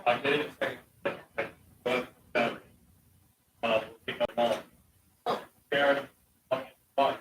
I did expect but we'll pick up on Karen, fine.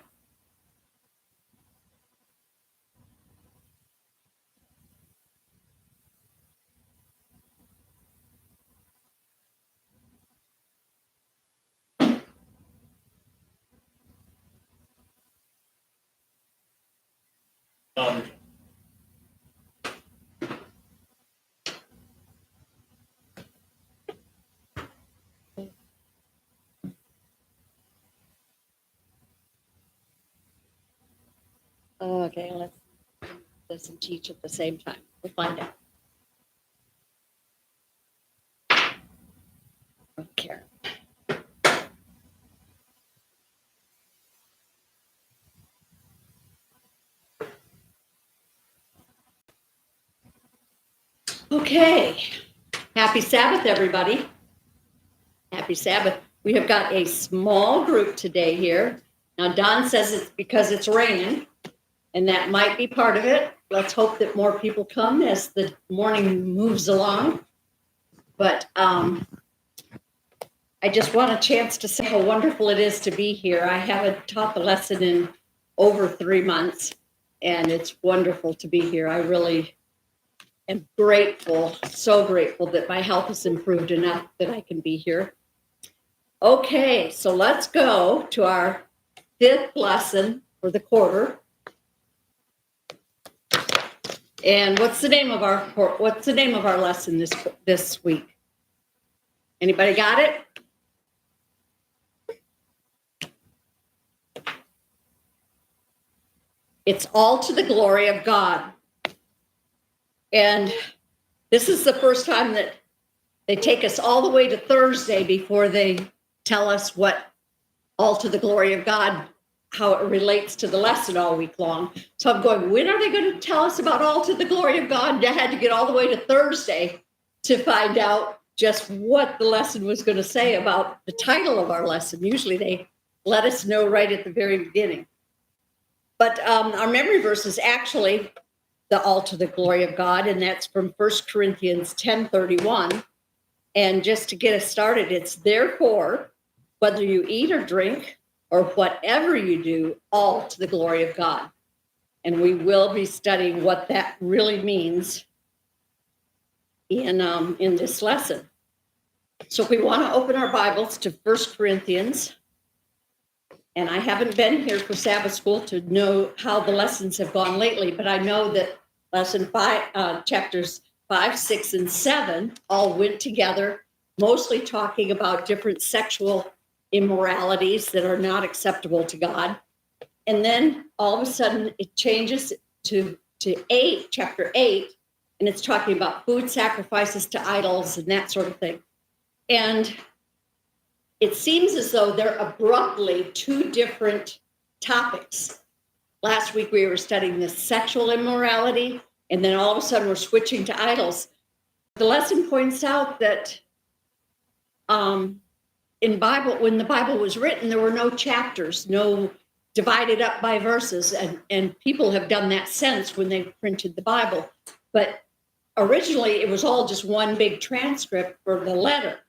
Okay, let's listen, teach at the same time. We'll find out. Okay. Okay. Happy Sabbath, everybody. Happy Sabbath. We have got a small group today here. Now, Don says it's because it's raining, and that might be part of it. Let's hope that more people come as the morning moves along. But I just want a chance to say how wonderful it is to be here. I haven't taught the lesson in over 3 months, and it's wonderful to be here. I really am grateful, so grateful that my health has improved enough that I can be here. Okay, so let's go to our 5th lesson for the quarter. And what's the name of our lesson this week? Anybody got it? It's all to the glory of God. And this is the first time that they take us all the way to Thursday before they tell us what all to the glory of God, how it relates to the lesson all week long. So I'm going, when are they going to tell us about all to the glory of God? I had to get all the way to Thursday to find out just what the lesson was going to say about the title of our lesson. Usually they let us know right at the very beginning. But our memory verse is actually the all to the glory of God, and that's from 1 Corinthians 10:31. And just to get us started, it's therefore, whether you eat or drink or whatever you do, all to the glory of God. And we will be studying what that really means in this lesson. So if we want to open our Bibles to 1 Corinthians, and I haven't been here for Sabbath school to know how the lessons have gone lately, but I know that chapters 5, 6, and 7 all went together, mostly talking about different sexual immoralities that are not acceptable to God. And then all of a sudden it changes to chapter 8, and it's talking about food sacrifices to idols and that sort of thing. And it seems as though they're abruptly 2 different topics. Last week we were studying the sexual immorality, and then all of a sudden we're switching to idols. The lesson points out that when the Bible was written, there were no chapters, no divided up by verses, and people have done that since when they printed the Bible. But originally it was all just one big transcript for the letter.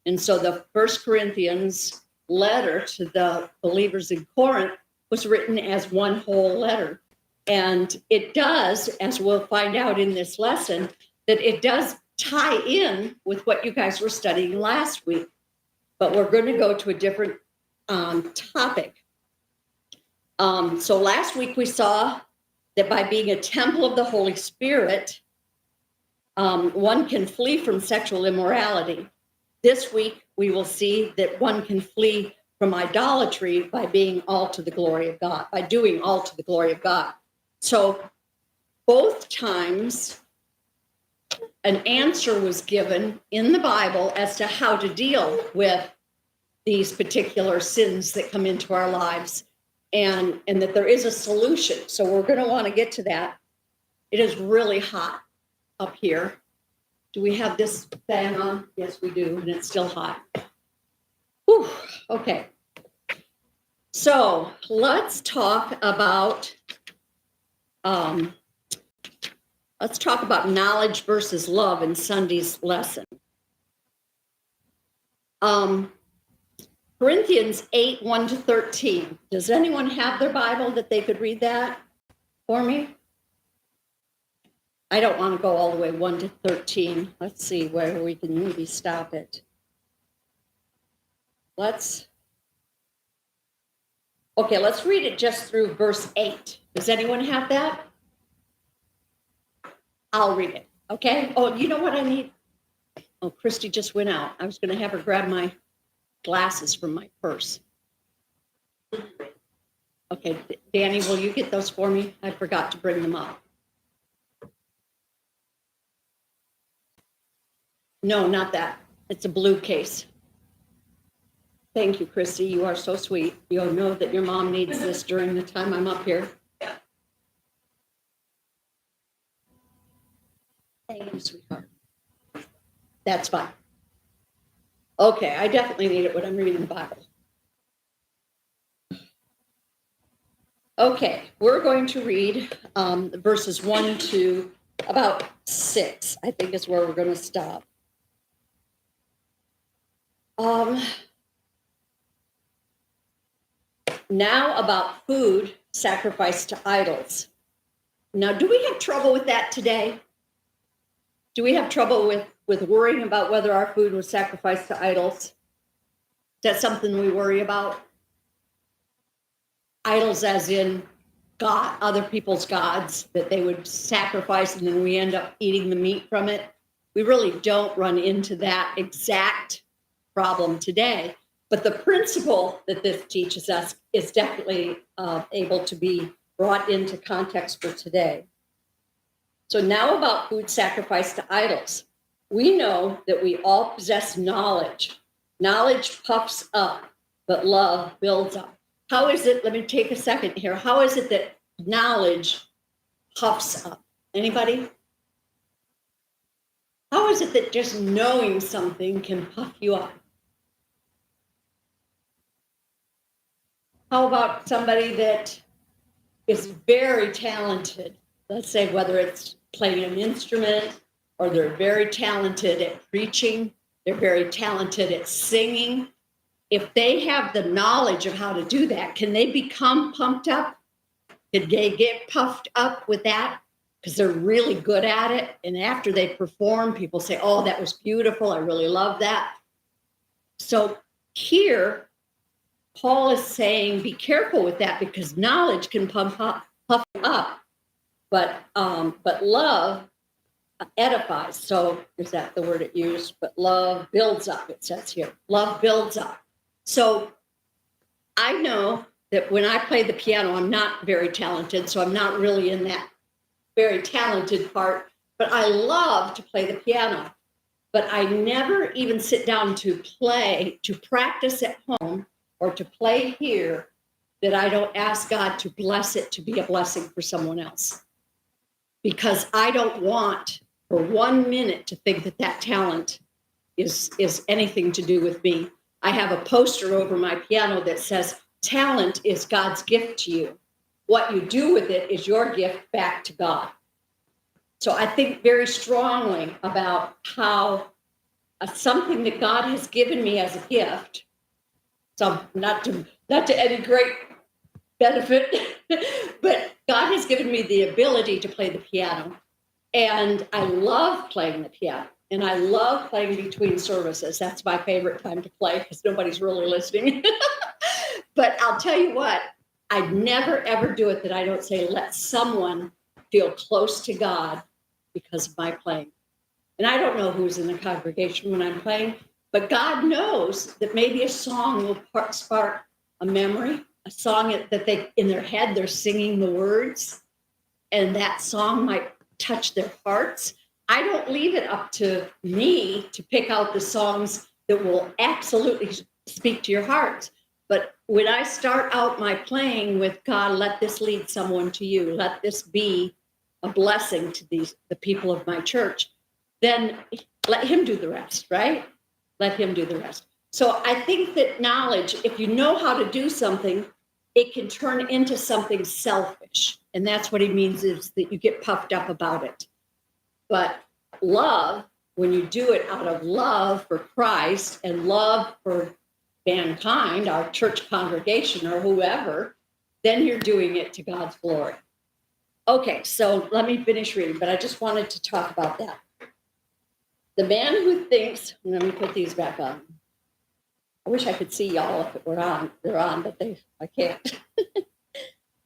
And so the 1 Corinthians letter to the believers in Corinth was written as one whole letter. And it does, as we'll find out in this lesson, that it does tie in with what you guys were studying last week. But we're going to go to a different topic. So last week we saw that by being a temple of the Holy Spirit, one can flee from sexual immorality. This week, we will see that one can flee from idolatry by being all to the glory of God, by doing all to the glory of God. So both times, an answer was given in the Bible as to how to deal with these particular sins that come into our lives, and that there is a solution. So we're going to want to get to that. It is really hot up here. Do we have this fan on? Yes, we do, and it's still hot. Whew, okay. So let's talk about our Let's talk about knowledge versus love in Sunday's lesson. Corinthians 8, 1-13. Does anyone have their Bible that they could read that for me? I don't want to go all the way 1-13. Let's see where we can maybe stop it. Let's read it just through verse 8. Does anyone have that? I'll read it, okay? Oh, you know what I need? Oh, Christy just went out. I was going to have her grab my glasses from my purse. Okay, Danny, will you get those for me? I forgot to bring them up. No, not that. It's a blue case. Thank you, Christy. You are so sweet. You'll know that your mom needs this during the time I'm up here. Yeah. Thank you, sweetheart. That's fine. Okay, I definitely need it when I'm reading the Bible. Okay, we're going to read verses 1 to about 6, I think is where we're going to stop. Now about food sacrificed to idols. Now, do we have trouble with that today? Do we have trouble with worrying about whether our food was sacrificed to idols? Is that something we worry about? Idols as in God, other people's gods that they would sacrifice and then we end up eating the meat from it. We really don't run into that exact problem today. But the principle that this teaches us is definitely able to be brought into context for today. So now about food sacrificed to idols. We know that we all possess knowledge. Knowledge puffs up, but love builds up. How is it, let me take a second here. How is it that knowledge puffs up? Anybody? How is it that just knowing something can puff you up? How about somebody that is very talented? Let's say whether it's playing an instrument or they're very talented at preaching, they're very talented at singing. If they have the knowledge of how to do that, can they become pumped up? Could they get puffed up with that? Because they're really good at it. And after they perform, people say, oh, that was beautiful. I really love that. So here, Paul is saying, be careful with that puff knowledge can puff up, but love edifies. So is that the word it used? But love builds up, it says here. Love builds up. So I know that when I play the piano, I'm not very talented, so I'm not really in that very talented part, but I love to play the piano. But I never even sit down to practice at home or to play here that I don't ask God to bless it to be a blessing for someone else. Because I don't want for 1 minute to think that talent is anything to do with me. I have a poster over my piano that says, talent is God's gift to you. What you do with it is your gift back to God. So I think very strongly about how something that God has given me as a gift, so not to any great benefit, but God has given me the ability to play the piano. And I love playing the piano. And I love playing between services. That's my favorite time to play because nobody's really listening. But I'll tell you what, I'd never, ever do it that I don't say, let someone feel close to God because of my playing. And I don't know who's in the congregation when I'm playing, but God knows that maybe a song will spark a memory, a song that they, in their head, they're singing the words, and that song might touch their hearts. I don't leave it up to me to pick out the songs that will absolutely speak to your hearts. But when I start out my playing with God, let this lead someone to you, let this be a blessing to the people of my church, then let him do the rest, right? Let him do the rest. So I think that knowledge, if you know how to do something, it can turn into something selfish. And that's what he means, is that you get puffed up about it. But love, when you do it out of love for Christ and love for mankind, our church congregation or whoever, then you're doing it to God's glory. Okay, so let me finish reading, but I just wanted to talk about that. The man who thinks, let me put these back on. I wish I could see y'all if it were on. They're on, but I can't.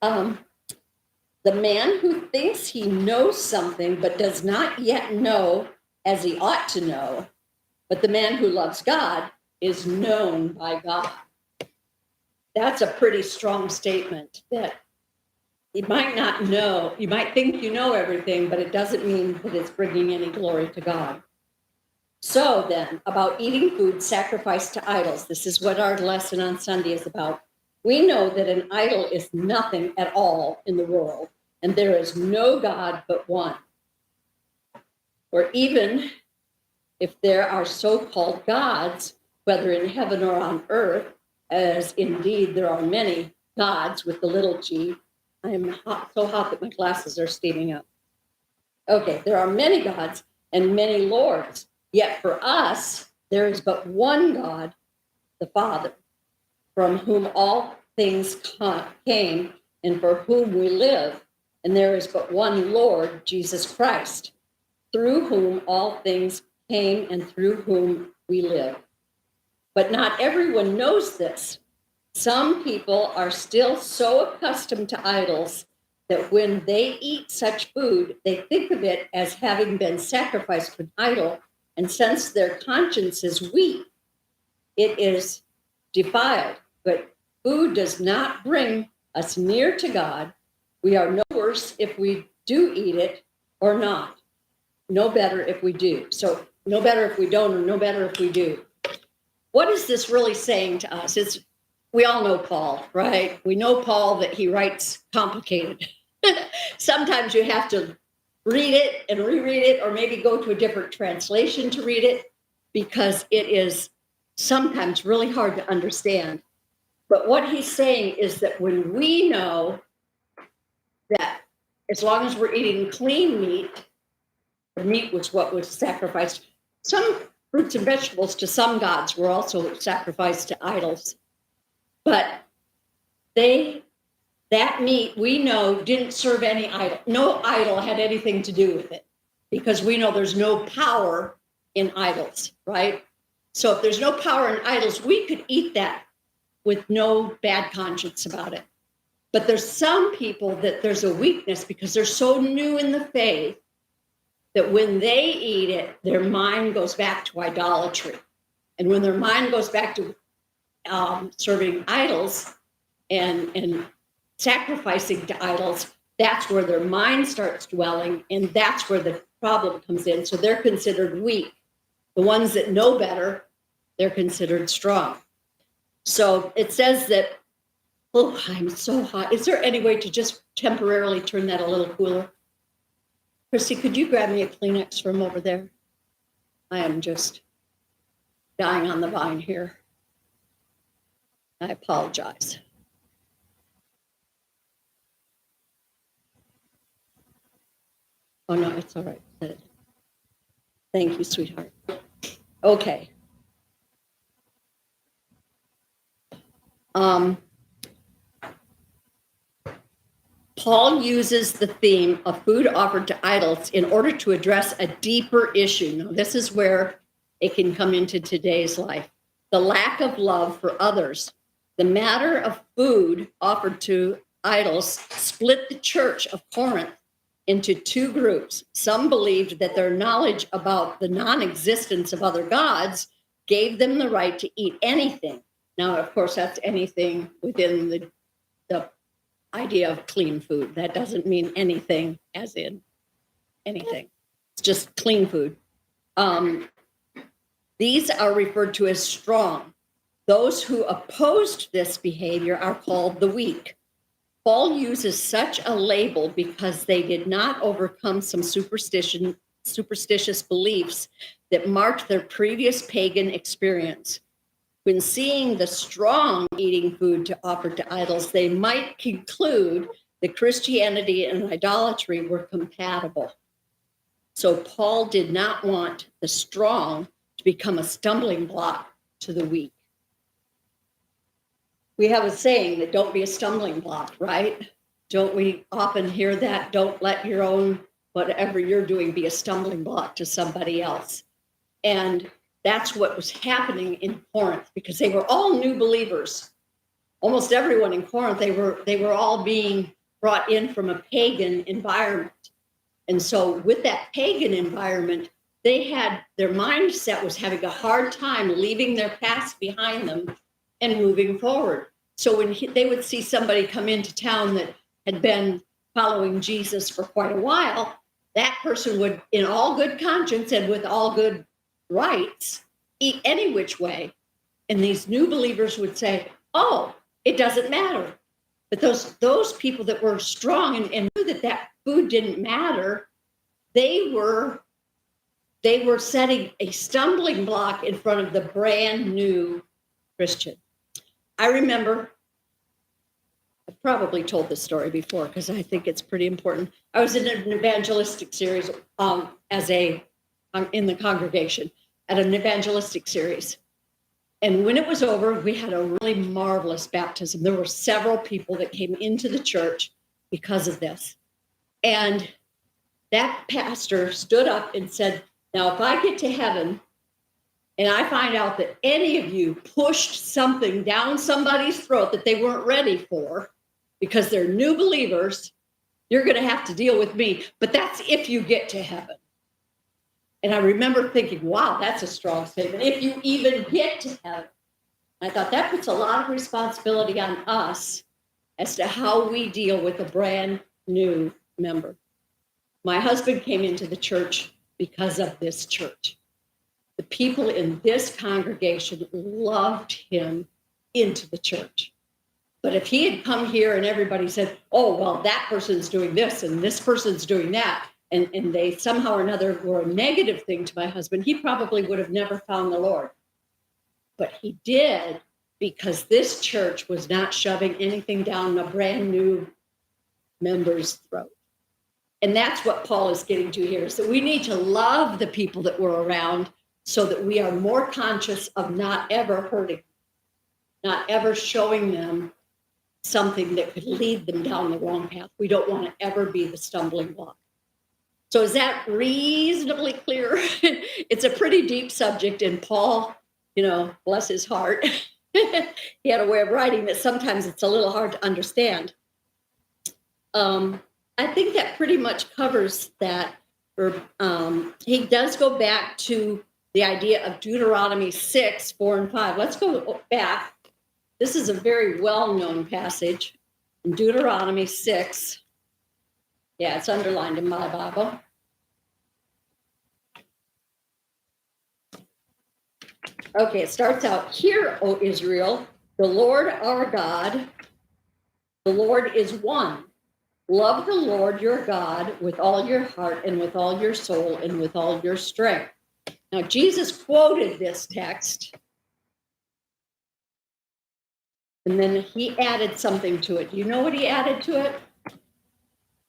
The man who thinks he knows something but does not yet know as he ought to know, but the man who loves God is known by God. That's a pretty strong statement that you might not know. You might think you know everything, but it doesn't mean that it's bringing any glory to God. So then, about eating food sacrificed to idols, this is what our lesson on Sunday is about. We know that an idol is nothing at all in the world, and there is no God but one. Or even if there are so-called gods, whether in heaven or on earth, as indeed there are many gods with the little g. I am so hot that my glasses are steaming up. Okay, there are many gods and many lords, yet for us there is but one God, the Father, from whom all things came and for whom we live, and there is but one Lord, Jesus Christ, through whom all things came and through whom we live. But not everyone knows this. Some people are still so accustomed to idols that when they eat such food, they think of it as having been sacrificed to an idol, and since their conscience is weak, it is defiled. But food does not bring us near to God. We are no worse if we do eat it or not. No better if we do. So no better if we don't, or no better if we do. What is this really saying to us? We all know Paul, right? We know Paul, that he writes complicated. Sometimes you have to read it and reread it, or maybe go to a different translation to read it, because it is sometimes really hard to understand. But what he's saying is that when we know that as long as we're eating clean meat, the meat was what was sacrificed. Some fruits and vegetables to some gods were also sacrificed to idols. But that meat, we know, didn't serve any idol. No idol had anything to do with it, because we know there's no power in idols, right? So if there's no power in idols, we could eat that with no bad conscience about it. But there's some people that there's a weakness because they're so new in the faith that when they eat it, their mind goes back to idolatry. And when their mind goes back to serving idols and sacrificing to idols, that's where their mind starts dwelling, and that's where the problem comes in. So they're considered weak. The ones that know better, they're considered strong. So it says that, oh, I'm so hot. Is there any way to just temporarily turn that a little cooler? Christy, could you grab me a Kleenex from over there? I am just dying on the vine here. I apologize. Oh, no, it's all right. Thank you, sweetheart. Okay. Paul uses the theme of food offered to idols in order to address a deeper issue. Now, this is where it can come into today's life. The lack of love for others. The matter of food offered to idols split the church of Corinth into two groups. Some believed that their knowledge about the non-existence of other gods gave them the right to eat anything. Now, of course, that's anything within the idea of clean food. That doesn't mean anything as in anything. It's just clean food. These are referred to as strong. Those who opposed this behavior are called the weak. Paul uses such a label because they did not overcome some superstitious beliefs that marked their previous pagan experience. When seeing the strong eating food to offer to idols, they might conclude that Christianity and idolatry were compatible. So Paul did not want the strong to become a stumbling block to the weak. We have a saying that don't be a stumbling block, right? Don't we often hear that? Don't let your own, whatever you're doing, be a stumbling block to somebody else. And that's what was happening in Corinth, because they were all new believers. Almost everyone in Corinth, they were all being brought in from a pagan environment. And so with that pagan environment, they had, their mindset was having a hard time leaving their past behind them and moving forward. So when they would see somebody come into town that had been following Jesus for quite a while, that person would, in all good conscience and with all good rights, eat any which way. And these new believers would say, oh, it doesn't matter. But those people that were strong and knew that food didn't matter, they were setting a stumbling block in front of the brand new Christian. I remember, I've probably told this story before because I think it's pretty important. I was in an evangelistic series in the congregation at an evangelistic series. And when it was over, we had a really marvelous baptism. There were several people that came into the church because of this. And that pastor stood up and said, now, if I get to heaven and I find out that any of you pushed something down somebody's throat that they weren't ready for because they're new believers, you're going to have to deal with me. But that's if you get to heaven. And I remember thinking, wow, that's a strong statement. If you even get to heaven. I thought that puts a lot of responsibility on us as to how we deal with a brand new member. My husband came into the church because of this church. The people in this congregation loved him into the church. But if he had come here and everybody said, oh, well, that person's doing this and this person's doing that, and they somehow or another were a negative thing to my husband, he probably would have never found the Lord. But he did, because this church was not shoving anything down a brand new member's throat. And that's what Paul is getting to here, is that we need to love the people that we're around so that we are more conscious of not ever hurting, not ever showing them something that could lead them down the wrong path. We don't want to ever be the stumbling block. So is that reasonably clear? It's a pretty deep subject, and Paul, bless his heart, he had a way of writing that sometimes it's a little hard to understand. I think that pretty much covers that. He does go back to the idea of Deuteronomy 6, 4, and 5. Let's go back. This is a very well-known passage in Deuteronomy 6. Yeah, it's underlined in my Bible. Okay, it starts out, "Hear, O Israel, the Lord our God, the Lord is one. Love the Lord your God with all your heart and with all your soul and with all your strength." Now, Jesus quoted this text, and then he added something to it. Do you know what he added to it?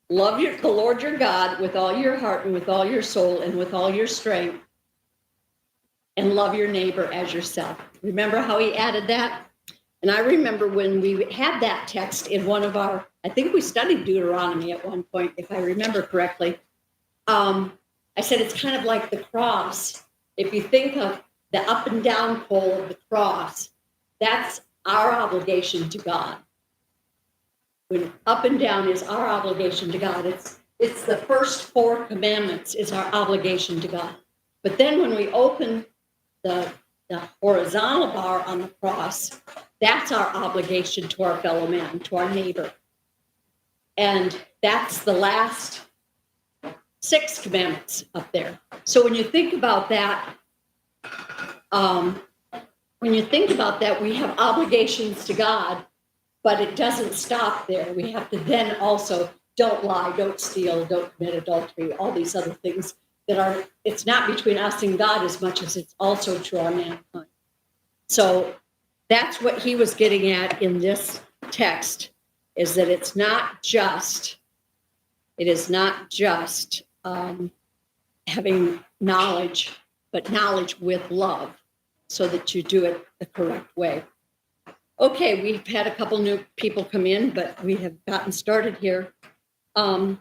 Love the Lord your God with all your heart and with all your soul and with all your strength, and love your neighbor as yourself. Remember how he added that? And I remember when we had that text in one of our, I think we studied Deuteronomy at one point, if I remember correctly. I said it's kind of like the cross. If you think of the up and down pole of the cross, that's our obligation to God. When up and down is our obligation to God, it's the first 4 commandments is our obligation to God. But then when we open the horizontal bar on the cross, that's our obligation to our fellow man, to our neighbor. And that's the last 6 commandments up there. So when you think about that, we have obligations to God, but it doesn't stop there. We have to then also don't lie, don't steal, don't commit adultery, all these other things it's not between us and God as much as it's also to our mankind. So that's what he was getting at in this text, is that it is not just having knowledge, but knowledge with love, so that you do it the correct way. Okay, we've had a couple new people come in, but we have gotten started here. Down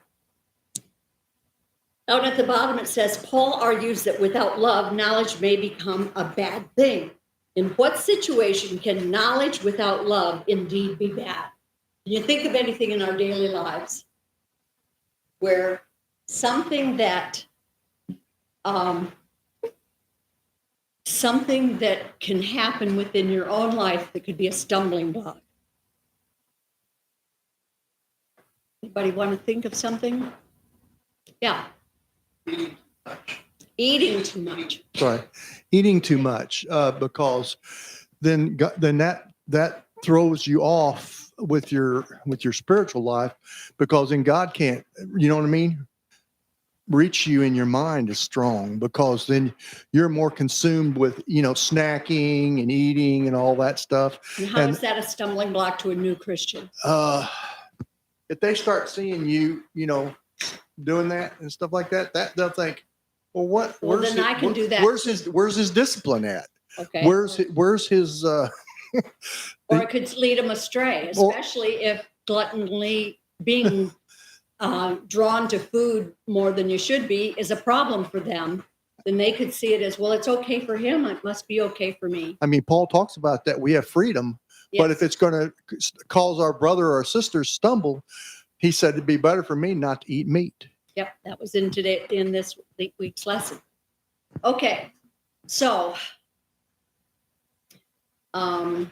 at the bottom, it says, Paul argues that without love, knowledge may become a bad thing. In what situation can knowledge without love indeed be bad? Can you think of anything in our daily lives where something that can happen within your own life that could be a stumbling block? Anybody want to think of something? Yeah. Eating too much. Sorry, eating too much, because then that throws you off with your spiritual life, because then God can't, you know what I mean, reach you in your mind as strong, because then you're more consumed with, snacking and eating and all that stuff. And how is that a stumbling block to a new Christian? If they start seeing you, doing that and stuff like that, they'll think, well, what? Well, then I can do that. Where's his discipline at? Okay. Where's his? Or it could lead them astray, especially if gluttony, being drawn to food more than you should be, is a problem for them. Then they could see it as, well, it's okay for him, it must be okay for me. I mean, Paul talks about that. We have freedom, Yes. but if it's going to cause our brother or sister stumble, he said it'd be better for me not to eat meat. Yep, that was in this week's lesson. Okay, so I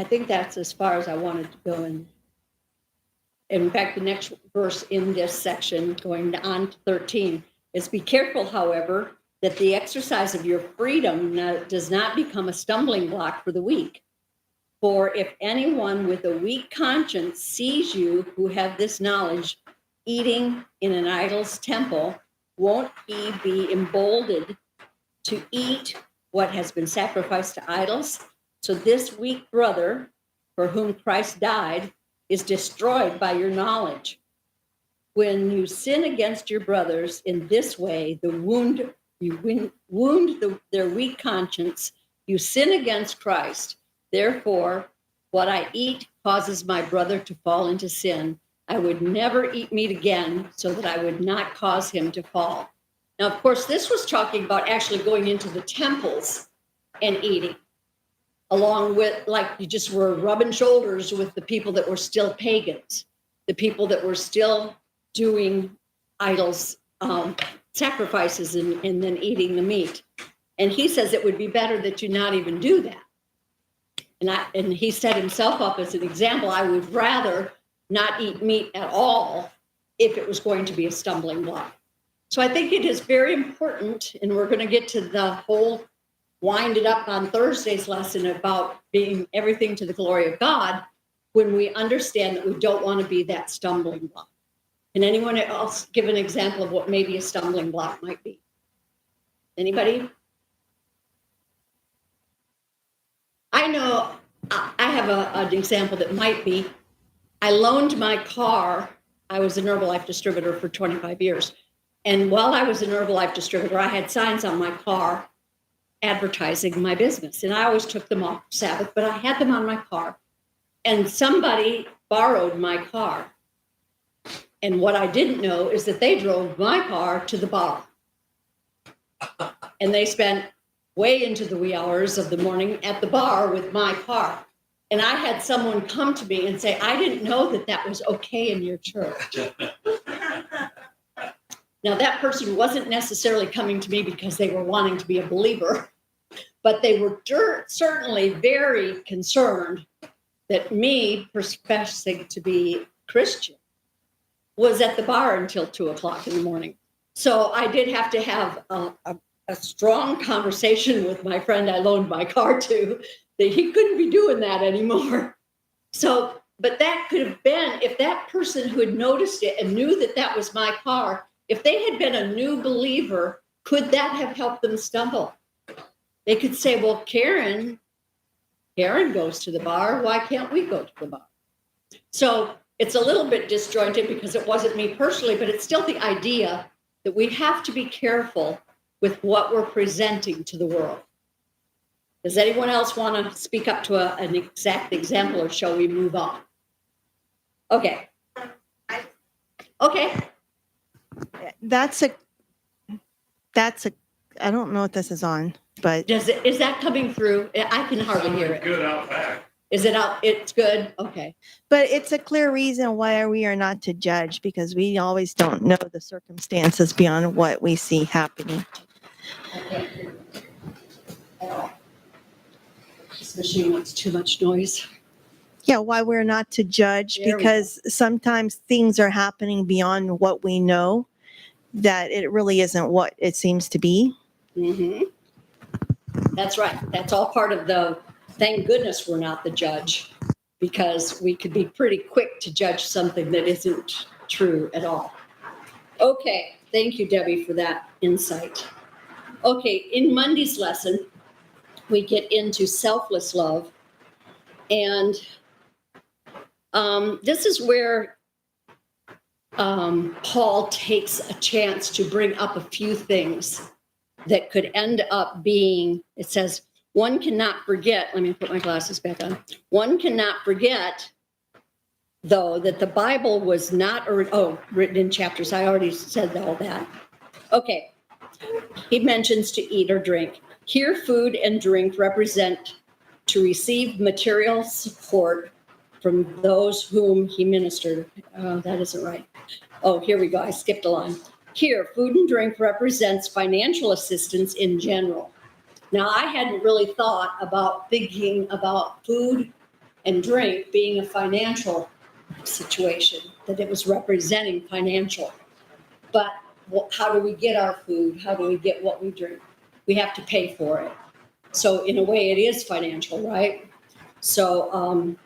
think that's as far as I wanted to go. In fact, the next verse in this section, going on to 13, is, be careful, however, that the exercise of your freedom does not become a stumbling block for the weak. For if anyone with a weak conscience sees you who have this knowledge eating in an idol's temple, won't he be emboldened to eat what has been sacrificed to idols? So this weak brother, for whom Christ died, is destroyed by your knowledge. When you sin against your brothers in this way, their weak conscience, you sin against Christ. Therefore, what I eat causes my brother to fall into sin. I would never eat meat again so that I would not cause him to fall. Now, of course, this was talking about actually going into the temples and eating, along with, like, you just were rubbing shoulders with the people that were still pagans, the people that were still doing idols, sacrifices and then eating the meat. And he says it would be better that you not even do that. And he set himself up as an example. I would rather not eat meat at all if it was going to be a stumbling block. So I think it is very important, and we're going to get to the whole wind it up on Thursday's lesson about being everything to the glory of God, when we understand that we don't want to be that stumbling block. Can anyone else give an example of what maybe a stumbling block might be? Anybody? I know I have an example that might be, I loaned my car. I was an Herbalife distributor for 25 years. And while I was an Herbalife distributor, I had signs on my car advertising my business. And I always took them off Sabbath, but I had them on my car. And somebody borrowed my car. And what I didn't know is that they drove my car to the bar. And they spent way into the wee hours of the morning at the bar with my car. And I had someone come to me and say, I didn't know that that was okay in your church. Now, that person wasn't necessarily coming to me because they were wanting to be a believer, but they were certainly very concerned that me, professing to be Christian, was at the bar until 2:00 in the morning. So I did have to have a strong conversation with my friend I loaned my car to, that he couldn't be doing that anymore. So, but that could have been, if that person who had noticed it and knew that that was my car, if they had been a new believer, could that have helped them stumble? They could say, well, Karen goes to the bar. Why can't we go to the bar? So it's a little bit disjointed because it wasn't me personally, but it's still the idea that we have to be careful with what we're presenting to the world. Does anyone else want to speak up to an exact example, or shall we move on? Okay. Okay. That's a, I don't know what this is on, but Is that coming through? I can hardly hear it. Good out back. Is it out? It's good? Okay. but it's a clear reason why we are not to judge, because we always don't know the circumstances beyond what we see happening. This machine makes too much noise. Yeah, why we're not to judge, There we because sometimes things are happening beyond what we know, that it really isn't what it seems to be. Mm-hmm. That's right. That's all part of thank goodness we're not the judge, because we could be pretty quick to judge something that isn't true at all. Okay. Thank you, Debbie, for that insight. Okay. In Monday's lesson, we get into selfless love. And this is where Paul takes a chance to bring up a few things that could end up being, it says, one cannot forget, let me put my glasses back on. One cannot forget, though, that the Bible was not, written in chapters. I already said all that. Okay. He mentions to eat or drink. Here, food and drink represent to receive material support from those whom he ministered. That isn't right. Oh, here we go. I skipped a line. Here, food and drink represents financial assistance in general. Now, I hadn't really thought about thinking about food and drink being a financial situation, that it was representing financial. But how do we get our food? How do we get what we drink? We have to pay for it. So in a way, it is financial, right? So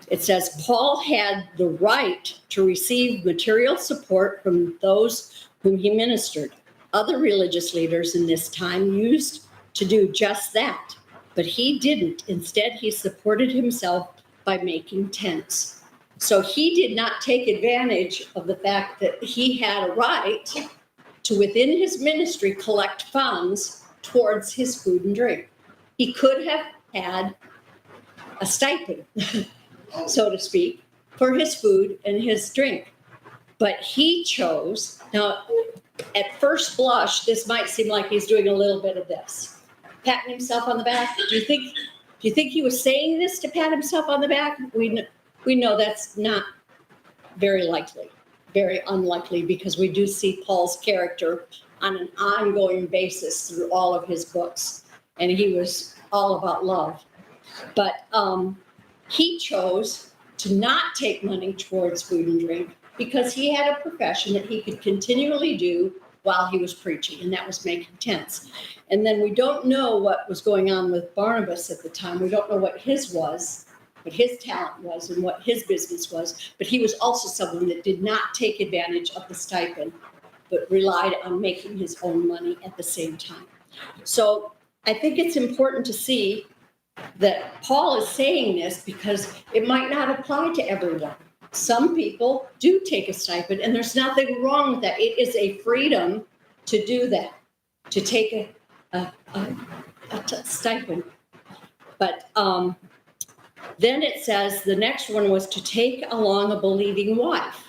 it says, Paul had the right to receive material support from those whom he ministered. Other religious leaders in this time used to do just that, but he didn't. Instead, he supported himself by making tents. So he did not take advantage of the fact that he had a right to, within his ministry, collect funds towards his food and drink. He could have had a stipend, so to speak, for his food and his drink. But he chose, now, at first blush, this might seem like he's doing a little bit of this, patting himself on the back. Do you think he was saying this to pat himself on the back? We know that's not very likely, very unlikely, because we do see Paul's character on an ongoing basis through all of his books, and he was all about love. But he chose to not take money towards food and drink because he had a profession that he could continually do while he was preaching, and that was making tents. And then we don't know what was going on with Barnabas at the time. We don't know what his talent was and what his business was, but he was also someone that did not take advantage of the stipend, but relied on making his own money at the same time. So I think it's important to see that Paul is saying this because it might not apply to everyone. Some people do take a stipend, and there's nothing wrong with that. It is a freedom to do that, to take a stipend. But then it says the next one was to take along a believing wife.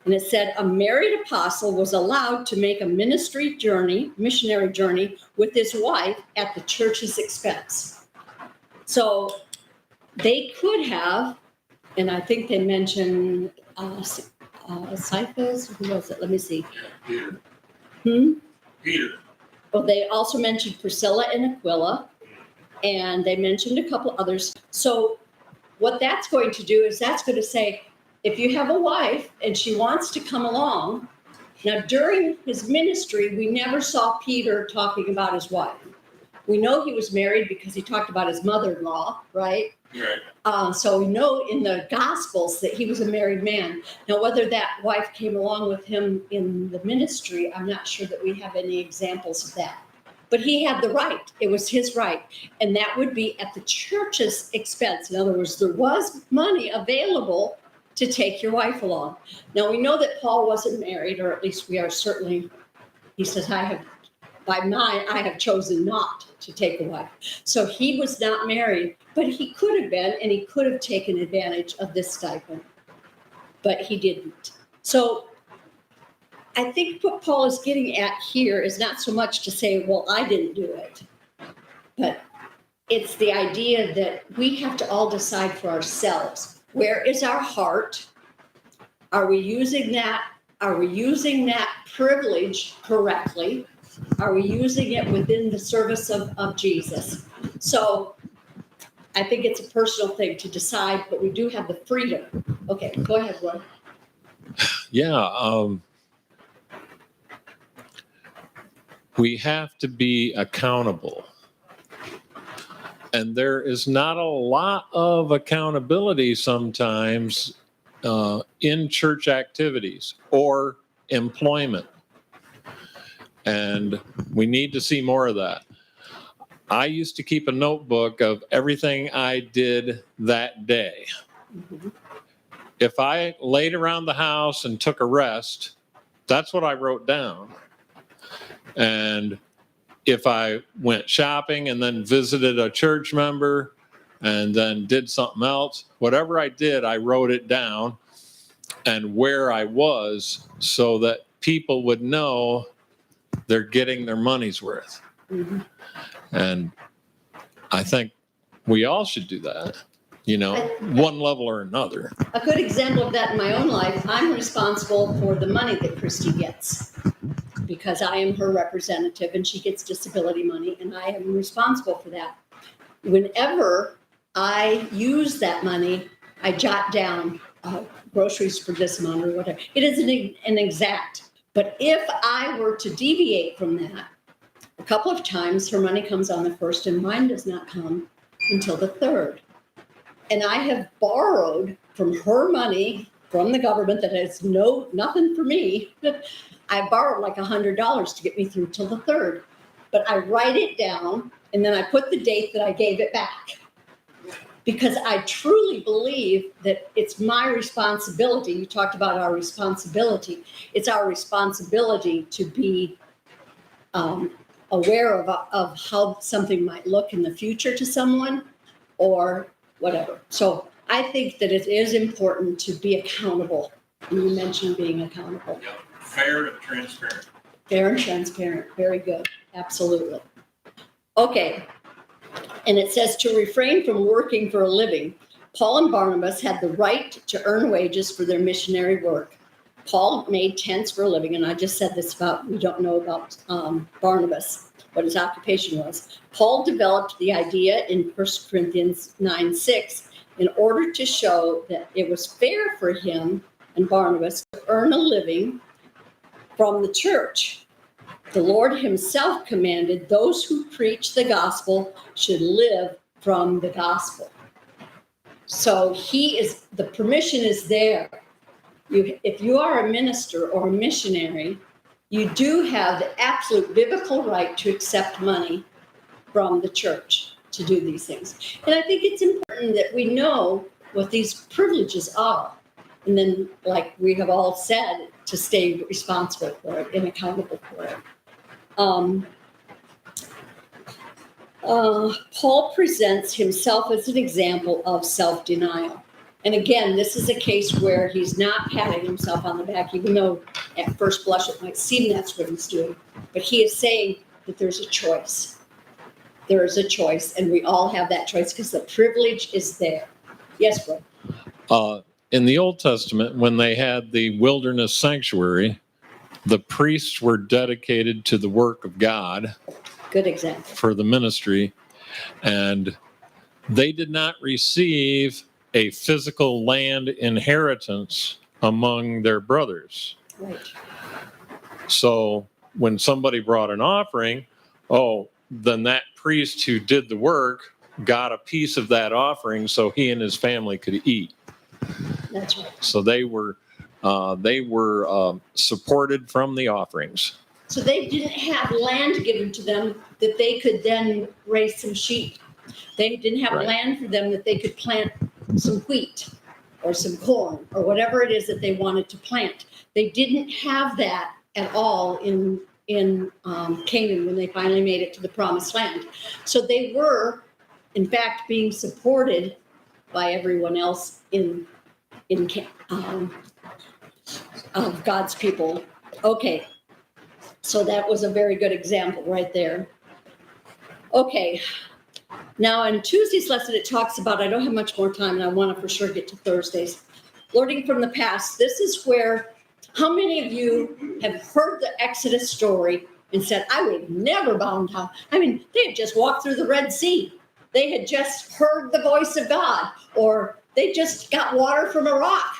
And it said a married apostle was allowed to make a missionary journey with his wife at the church's expense. So they could have, and I think they mentioned Cephas, who was it? Let me see. Peter. Peter. Well, they also mentioned Priscilla and Aquila, and they mentioned a couple others. So what that's going to do is that's going to say, if you have a wife and she wants to come along, now during his ministry, we never saw Peter talking about his wife. We know he was married because he talked about his mother-in-law, right? Right. So we know in the Gospels that he was a married man. Now, whether that wife came along with him in the ministry, I'm not sure that we have any examples of that. But he had the right. It was his right. And that would be at the church's expense. In other words, there was money available to take your wife along. Now, we know that Paul wasn't married, or at least we are certainly He says, I have chosen not to take a wife. So he was not married, but he could have been, and he could have taken advantage of this stipend, but he didn't. So I think what Paul is getting at here is not so much to say, well, I didn't do it, but it's the idea that we have to all decide for ourselves. Where is our heart? Are we using that? Are we using that privilege correctly? Are we using it within the service of Jesus? So I think it's a personal thing to decide, but we do have the freedom. Okay, go ahead, Roy. Yeah. We have to be accountable. And there is not a lot of accountability sometimes in church activities or employment. And we need to see more of that. I used to keep a notebook of everything I did that day. Mm-hmm. If I laid around the house and took a rest, that's what I wrote down. And if I went shopping and then visited a church member and then did something else, whatever I did, I wrote it down and where I was so that people would know they're getting their money's worth. Mm-hmm. And I think we all should do that, one level or another. A good example of that in my own life, I'm responsible for the money that Christy gets because I am her representative and she gets disability money and I am responsible for that. Whenever I use that money, I jot down groceries for this amount or whatever. It isn't an exact, but if I were to deviate from that, a couple of times her money comes on the 1st and mine does not come until the 3rd. And I have borrowed from her money from the government that has nothing for me. I borrowed like $100 to get me through till the 3rd. But I write it down and then I put the date that I gave it back. Because I truly believe that it's my responsibility. You talked about our responsibility. It's our responsibility to be aware of how something might look in the future to someone or whatever. So I think that it is important to be accountable. And you mentioned being accountable. Yeah. Fair and transparent. Fair and transparent. Very good. Absolutely. Okay. And it says to refrain from working for a living. Paul and Barnabas had the right to earn wages for their missionary work. Paul made tents for a living, and I just said this we don't know about Barnabas, what his occupation was. Paul developed the idea in 1 Corinthians 9:6 in order to show that it was fair for him and Barnabas to earn a living from the church. The Lord himself commanded those who preach the gospel should live from the gospel. So the permission is there. If you are a minister or a missionary, you do have the absolute biblical right to accept money from the church to do these things. And I think it's important that we know what these privileges are. And then, like we have all said, to stay responsible for it and accountable for it. Paul presents himself as an example of self-denial. And again, this is a case where he's not patting himself on the back, even though at first blush it might seem that's what he's doing. But he is saying that there's a choice. There is a choice, and we all have that choice because the privilege is there. Yes, bro. In the Old Testament, when they had the wilderness sanctuary, the priests were dedicated to the work of God. Good example. For the ministry, and they did not receive a physical land inheritance among their brothers. Right. So when somebody brought an offering, then that priest who did the work got a piece of that offering so he and his family could eat. That's right. So they were supported from the offerings. So they didn't have land given to them that they could then raise some sheep. They didn't have Right. land for them that they could plant some wheat or some corn or whatever it is that they wanted to plant. They didn't have that at all in in Canaan when they finally made it to the promised land. So they were, in fact, being supported by everyone else in of God's people. Okay, so that was a very good example right there. Okay, now in Tuesday's lesson, it talks about, I don't have much more time and I want to for sure get to Thursdays. Learning from the past. This is where, how many of you have heard the Exodus story and said, I would never bow down? I mean, they had just walked through the Red Sea. They had just heard the voice of God, or they just got water from a rock.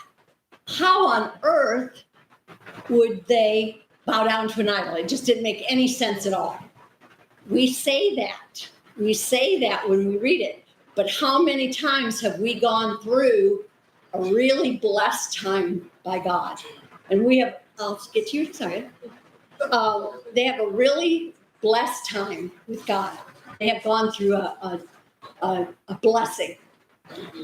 How on earth would they bow down to an idol? It just didn't make any sense at all. We say that. We say that when we read it. But how many times have we gone through a really blessed time by God? And we have, I'll get to you in a second. They have a really blessed time with God. They have gone through a blessing.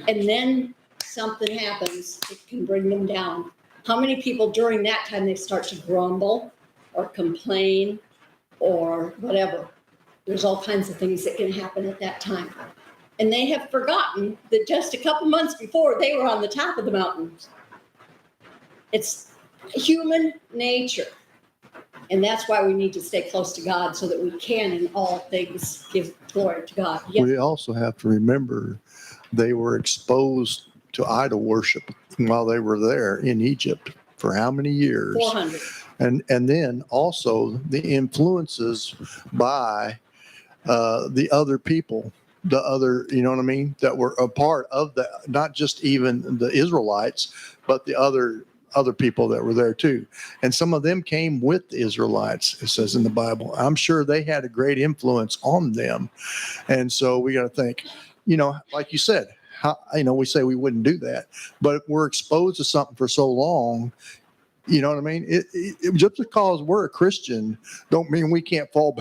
And then something happens that can bring them down. How many people during that time they start to grumble or complain or whatever? There's all kinds of things that can happen at that time. And they have forgotten that just a couple months before they were on the top of the mountain. It's human nature. And that's why we need to stay close to God so that we can in all things give glory to God. Yes. We also have to remember they were exposed to idol worship while they were there in Egypt for how many years? 400. And then also the influences by the other people, the other, you know what I mean, that were a part of the, not just even the Israelites, but the other people that were there too. And some of them came with the Israelites, it says in the Bible. I'm sure they had a great influence on them. And so we got to think, you know, like you said, how, you know, we say we wouldn't do that, but we're exposed to something for so long. You know what I mean? It just because we're a Christian don't mean we can't fall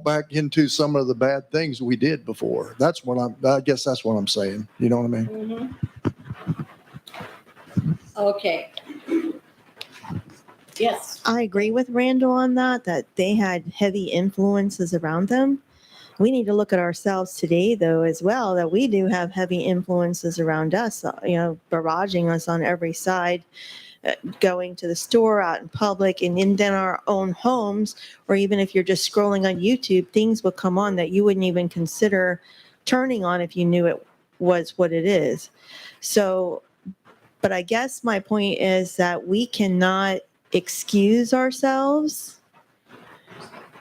back into some of the bad things we did before. That's what I guess that's what I'm saying. You know what I mean? Mm-hmm. Okay. Yes. I agree with Randall on that they had heavy influences around them. We need to look at ourselves today, though, as well, that we do have heavy influences around us, you know, barraging us on every side. Going to the store, out in public, and in our own homes, or even if you're just scrolling on YouTube, things will come on that you wouldn't even consider turning on if you knew it was what it is. So, but I guess my point is that we cannot excuse ourselves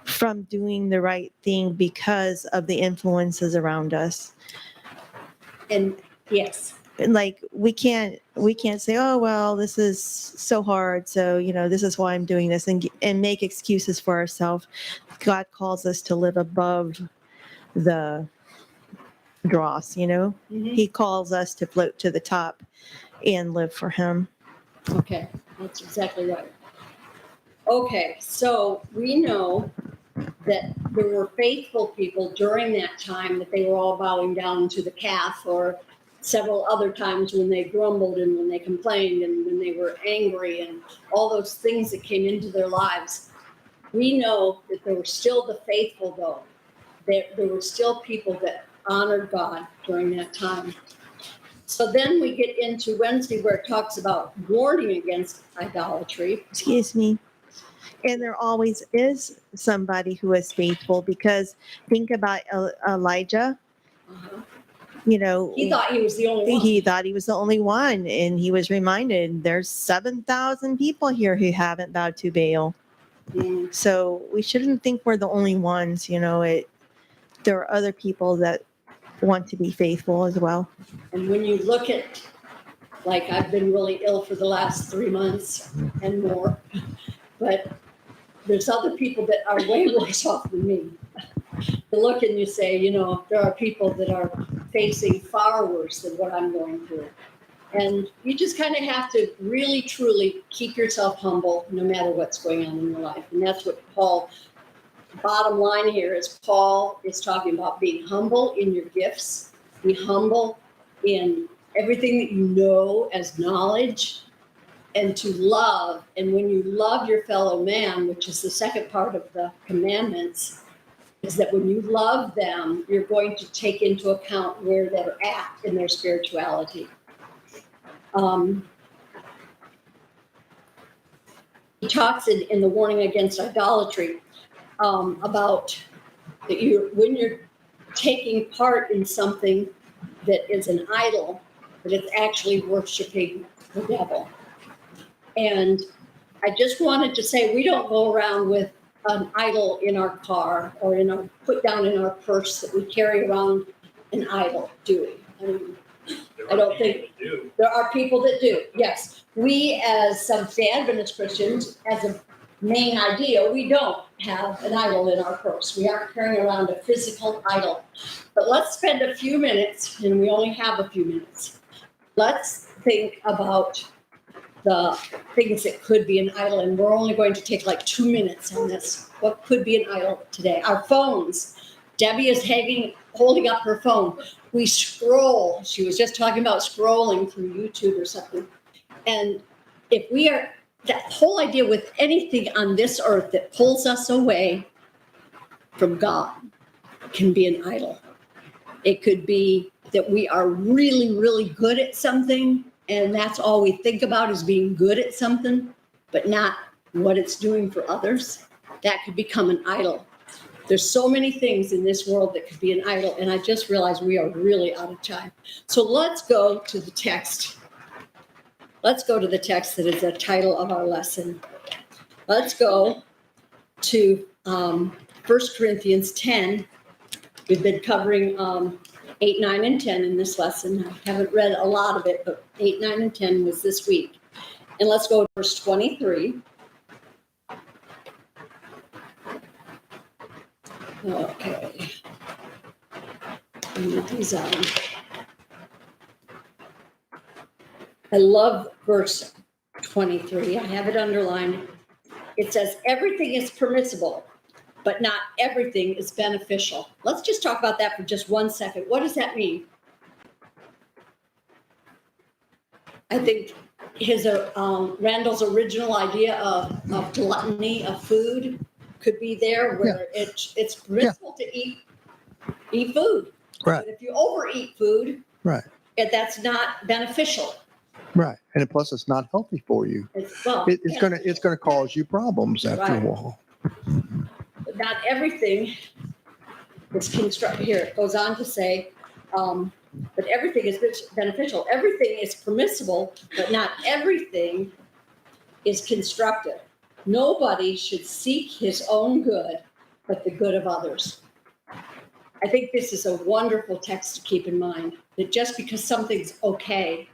from doing the right thing because of the influences around us. And yes. Like we can't say, oh well, this is so hard, so you know this is why I'm doing this, and make excuses for ourselves. God calls us to live above the dross, you know. Mm-hmm. He calls us to float to the top and live for Him. Okay, that's exactly right. Okay, so we know that there were faithful people during that time that they were all bowing down to the calf, or several other times when they grumbled and when they complained and when they were angry and all those things that came into their lives. We know that there were still the faithful, though. There were still people that honored God during that time. So then we get into Wednesday where it talks about warning against idolatry. Excuse me. And there always is somebody who is faithful, because think about Elijah. Uh-huh. You know, He thought he was the only one. He thought he was the only one, and he was reminded there's 7,000 people here who haven't bowed to Baal. Mm. So we shouldn't think we're the only ones. You know, there are other people that want to be faithful as well. And when you look at, like, I've been really ill for the last 3 months and more, but there's other people that are way worse off than me. You look and you say, you know, there are people that are facing far worse than what I'm going through. And you just kind of have to really, truly keep yourself humble no matter what's going on in your life. And that's what bottom line here is Paul is talking about being humble in your gifts, be humble in everything that you know as knowledge, and to love. And when you love your fellow man, which is the second part of the commandments, is that when you love them, you're going to take into account where they're at in their spirituality. He talks in the warning against idolatry about that when you're taking part in something that is an idol, that it's actually worshiping the devil. And I just wanted to say, we don't go around with an idol in our car or put down in our purse that we carry around an idol, do we? I mean, I don't think there are people that do. Yes, we as Seventh-day Adventist Christians, as a main idea, we don't have an idol in our purse. We aren't carrying around a physical idol. But let's spend a few minutes, and we only have a few minutes. Let's think about the things that could be an idol, and we're only going to take like 2 minutes on this. What could be an idol today? Our phones. Debbie is holding up her phone. We scroll. She was just talking about scrolling through YouTube or something. And if we are, that whole idea with anything on this earth that pulls us away from God can be an idol. It could be that we are really, really good at something, and that's all we think about is being good at something, but not what it's doing for others. That could become an idol. There's so many things in this world that could be an idol, and I just realized we are really out of time. So let's go to the text. Let's go to the text that is the title of our lesson. Let's go to 1 Corinthians 10. We've been covering 8, 9, and 10 in this lesson. I haven't read a lot of it, but 8, 9, and 10 was this week. And let's go to verse 23. Okay. Move these on. I love verse 23. I have it underlined. It says, everything is permissible, but not everything is beneficial. Let's just talk about that for just 1 second. What does that mean? I think his Randall's original idea of gluttony of food could be there, where it's permissible to eat food. Right. But if you overeat food, Right. that's not beneficial. Right. And plus, it's not healthy for you. It's gonna cause you problems after a while. But not everything is constructed. Here it goes on to say, but everything is beneficial. Everything is permissible, but not everything is constructive. Nobody should seek his own good, but the good of others. I think this is a wonderful text to keep in mind, that just because something's okay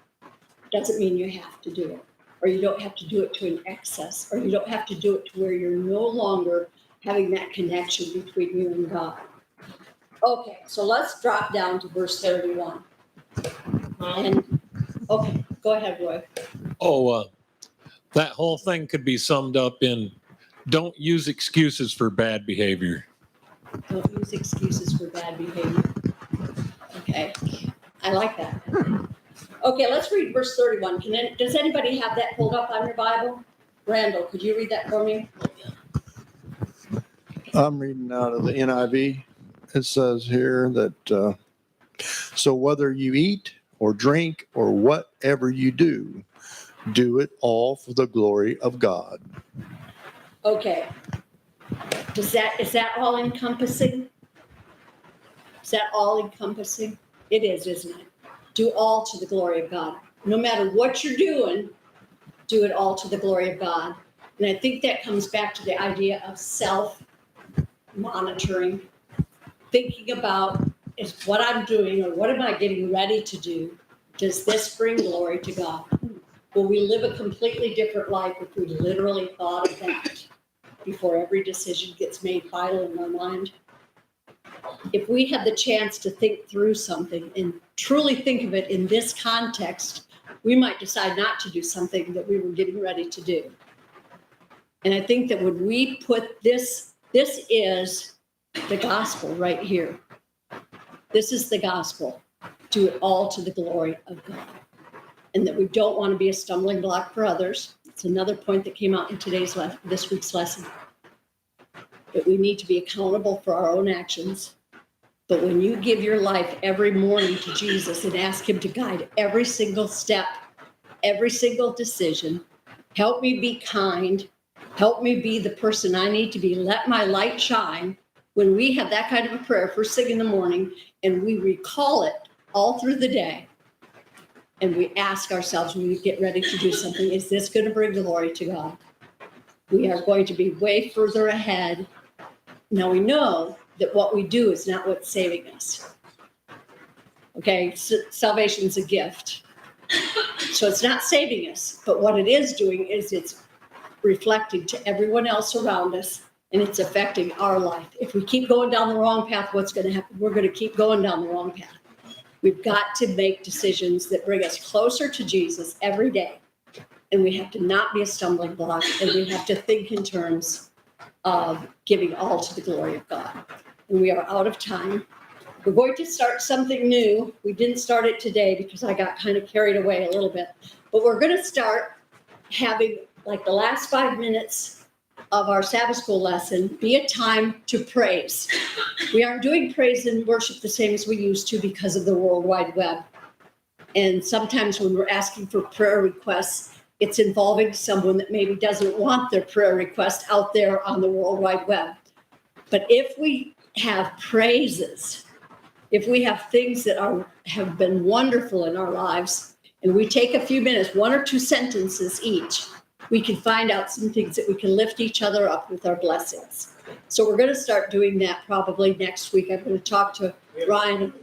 doesn't mean you have to do it, or you don't have to do it to an excess, or you don't have to do it to where you're no longer having that connection between you and God. Okay, so let's drop down to verse 31. And okay, go ahead, Roy. That whole thing could be summed up in don't use excuses for bad behavior. Don't use excuses for bad behavior. Okay, I like that. Okay, let's read verse 31. Does anybody have that pulled up on your Bible? Randall, could you read that for me? I'm reading out of the NIV. It says here that, so whether you eat or drink or whatever you do, do it all for the glory of God. Okay. Is that all encompassing? Is that all encompassing? It is, isn't it? Do all to the glory of God. No matter what you're doing, do it all to the glory of God. And I think that comes back to the idea of self-monitoring, thinking about, is what I'm doing or what am I getting ready to do? Does this bring glory to God? Will we live a completely different life if we literally thought of that before every decision gets made vital in our mind? If we had the chance to think through something and truly think of it in this context, we might decide not to do something that we were getting ready to do. And I think that when we put this is the gospel right here. This is the gospel. Do it all to the glory of God. and that we don't want to be a stumbling block for others. It's another point that came out in this week's lesson. That we need to be accountable for our own actions. But when you give your life every morning to Jesus and ask him to guide every single step, every single decision, help me be kind, help me be the person I need to be, let my light shine. When we have that kind of a prayer first thing in the morning and we recall it all through the day, and we ask ourselves when we get ready to do something, is this going to bring glory to God? We are going to be way further ahead. Now we know that what we do is not what's saving us. Okay, salvation is a gift. So it's not saving us, but what it is doing is it's reflecting to everyone else around us, and it's affecting our life. If we keep going down the wrong path, what's going to happen? We're going to keep going down the wrong path. We've got to make decisions that bring us closer to Jesus every day. And we have to not be a stumbling block, and we have to think in terms of giving all to the glory of God. And we are out of time. We're going to start something new. We didn't start it today because I got kind of carried away a little bit. But we're going to start having like the last 5 minutes of our Sabbath school lesson be a time to praise. We aren't doing praise and worship the same as we used to because of the World Wide Web. And sometimes when we're asking for prayer requests, it's involving someone that maybe doesn't want their prayer request out there on the World Wide Web. But if we have praises, if we have things that have been wonderful in our lives, and we take a few minutes, 1 or 2 sentences each, we can find out some things that we can lift each other up with our blessings. So we're going to start doing that probably next week. I'm going to talk to Ryan.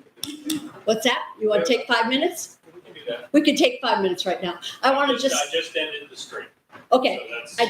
What's that? You want to take 5 minutes? We can do that. We can take 5 minutes right now. I want to I just ended the stream. okay. So that's- I